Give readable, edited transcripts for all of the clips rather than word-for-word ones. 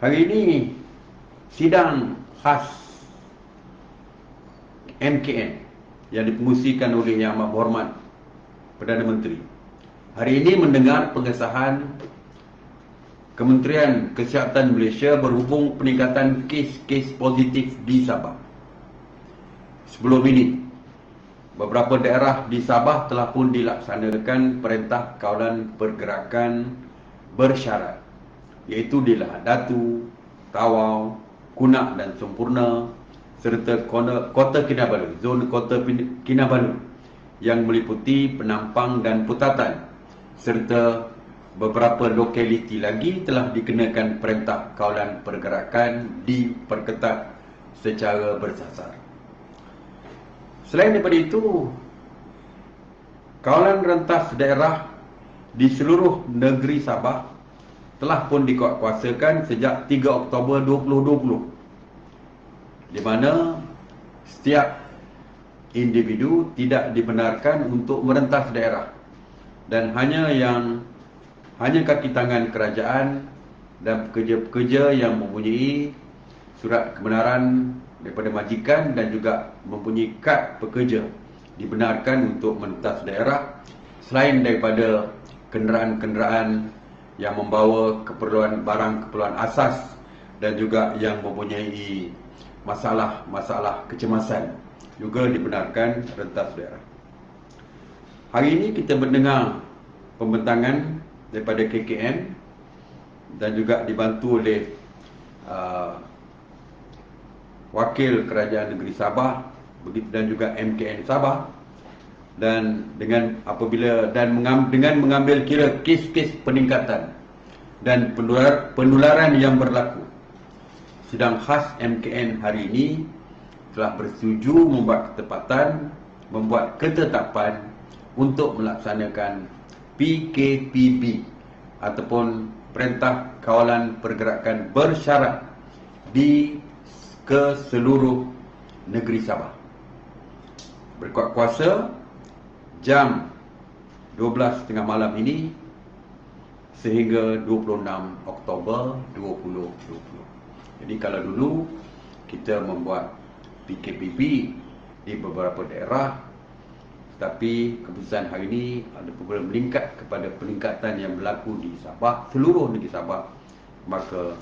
Hari ini sidang khas MKN yang dipengusikan oleh Yang Amat Berhormat Perdana Menteri hari ini mendengar pengesahan Kementerian Kesihatan Malaysia berhubung peningkatan kes-kes positif di Sabah. Sebelum ini, beberapa daerah di Sabah telah pun dilaksanakan Perintah Kawalan Pergerakan bersyarat, iaitu di Lahad Datu, Tawau, Kunak dan Sempurna serta Kota Kinabalu, zon Kota Kinabalu yang meliputi Penampang dan Putatan, serta beberapa lokaliti lagi telah dikenakan Perintah Kawalan Pergerakan diperketat secara bersasar. Selain daripada itu, kawalan rentas daerah di seluruh negeri Sabah telah pun dikuatkuasakan sejak 3 Oktober 2020, di mana setiap individu tidak dibenarkan untuk merentas daerah dan hanya kaki tangan kerajaan dan pekerja-pekerja yang mempunyai surat kebenaran daripada majikan dan juga mempunyai kad pekerja dibenarkan untuk merentas daerah, selain daripada kenderaan-kenderaan yang membawa barang keperluan asas dan juga yang mempunyai masalah kecemasan juga dibenarkan rentas daerah. Hari ini kita mendengar pembentangan daripada KKM dan juga dibantu oleh Wakil Kerajaan Negeri Sabah dan juga MKN Sabah, dan dengan mengambil kira kes-kes peningkatan dan penularan yang berlaku, sidang khas MKN hari ini telah bersetuju membuat ketetapan untuk melaksanakan PKPB ataupun Perintah Kawalan Pergerakan bersyarat ke seluruh negeri Sabah. Berkuat kuasa jam 12.30 malam ini sehingga 26 Oktober 2020. Jadi kalau dulu kita membuat PKPB di beberapa daerah, tapi keputusan hari ini ada perbualan meningkat kepada peningkatan yang berlaku di Sabah, seluruh negeri Sabah, maka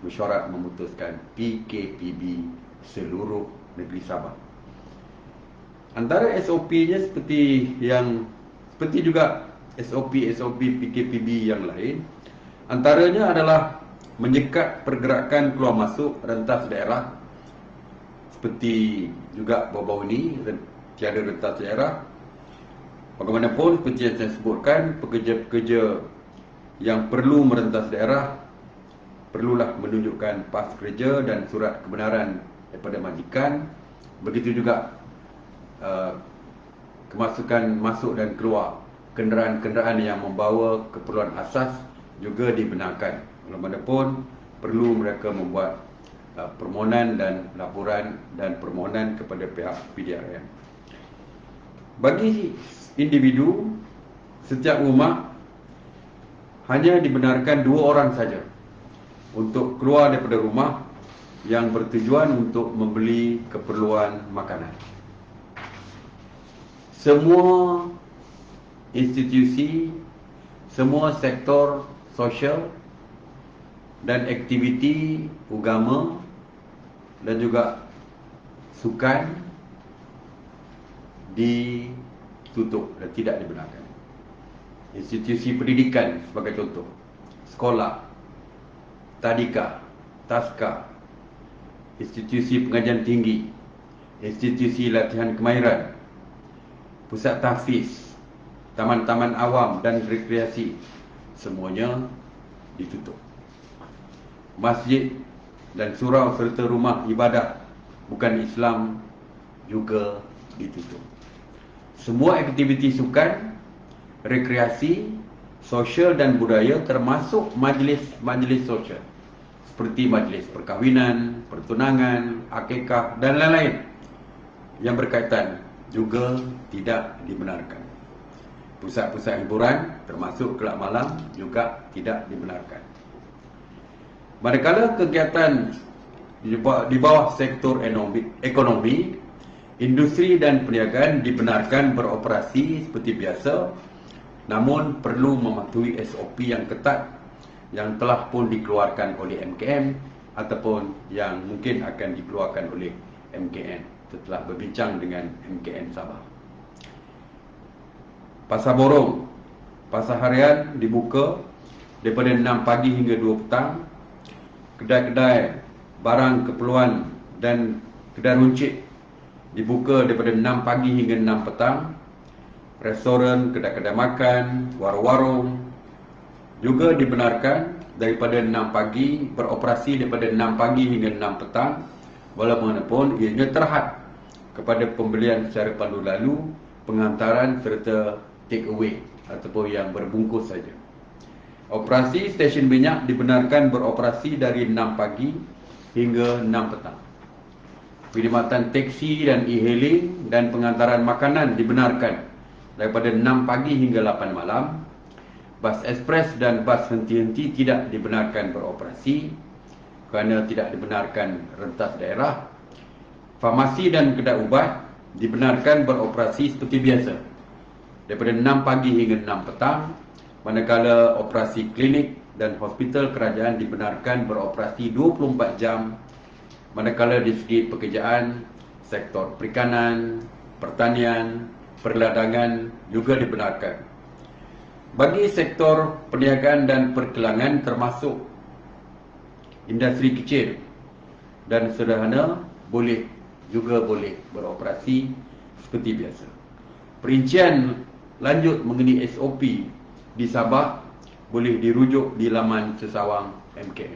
mesyuarat memutuskan PKPB seluruh negeri Sabah. Antara SOP-nya seperti juga SOP PKPB yang lain, antaranya adalah menyekat pergerakan keluar masuk rentas daerah, seperti juga baru-baru ini tiada rentas daerah. Bagaimanapun, seperti yang saya sebutkan, pekerja-pekerja yang perlu merentas daerah perlulah menunjukkan pas kerja dan surat kebenaran daripada majikan. Begitu juga kemasukan masuk dan keluar kenderaan-kenderaan yang membawa keperluan asas juga dibenarkan. Bagaimanapun, perlu mereka membuat permohonan dan laporan dan permohonan kepada pihak PDRM. Bagi individu, setiap rumah hanya dibenarkan 2 orang saja untuk keluar daripada rumah yang bertujuan untuk membeli keperluan makanan. Semua institusi, semua sektor sosial dan aktiviti agama dan juga sukan ditutup dan tidak dibenarkan. Institusi pendidikan sebagai contoh, sekolah, tadika, taska, institusi pengajian tinggi, institusi latihan kemahiran, pusat tahfiz, taman-taman awam dan rekreasi, semuanya ditutup. Masjid dan surau serta rumah ibadah bukan Islam juga ditutup. Semua aktiviti sukan, rekreasi, sosial dan budaya, termasuk majlis-majlis sosial seperti majlis perkahwinan, pertunangan, akikah dan lain-lain yang berkaitan juga tidak dibenarkan. Pusat-pusat hiburan termasuk kelab malam juga tidak dibenarkan. Manakala kegiatan di bawah sektor ekonomi, industri dan perniagaan dibenarkan beroperasi seperti biasa, namun perlu mematuhi SOP yang ketat yang telah pun dikeluarkan oleh MKN ataupun yang mungkin akan dikeluarkan oleh MKN setelah berbincang dengan MKN Sabah. Pasar borong, pasar harian dibuka daripada 6 pagi hingga 2 petang. Kedai-kedai barang keperluan dan kedai runcit dibuka daripada 6 pagi hingga 6 petang. Restoran, kedai-kedai makan, warung-warung juga dibenarkan daripada 6 pagi, beroperasi daripada 6 pagi hingga 6 petang, walaupun ianya terhad kepada pembelian secara pandu lalu, pengantaran serta take away ataupun yang berbungkus saja. Operasi stesen minyak dibenarkan beroperasi dari 6 pagi hingga 6 petang. Perkhidmatan teksi dan e-hailing dan pengantaran makanan dibenarkan daripada 6 pagi hingga 8 malam. Bas ekspres dan bas henti-henti tidak dibenarkan beroperasi kerana tidak dibenarkan rentas daerah. Farmasi dan kedai ubat dibenarkan beroperasi seperti biasa daripada 6 pagi hingga 6 petang, manakala operasi klinik dan hospital kerajaan dibenarkan beroperasi 24 jam, manakala di segi pekerjaan, sektor perikanan, pertanian, perladangan juga dibenarkan. Bagi sektor perniagaan dan perkelangan termasuk industri kecil dan sederhana boleh beroperasi seperti biasa. Perincian lanjut mengenai SOP di Sabah boleh dirujuk di laman sesawang MKN.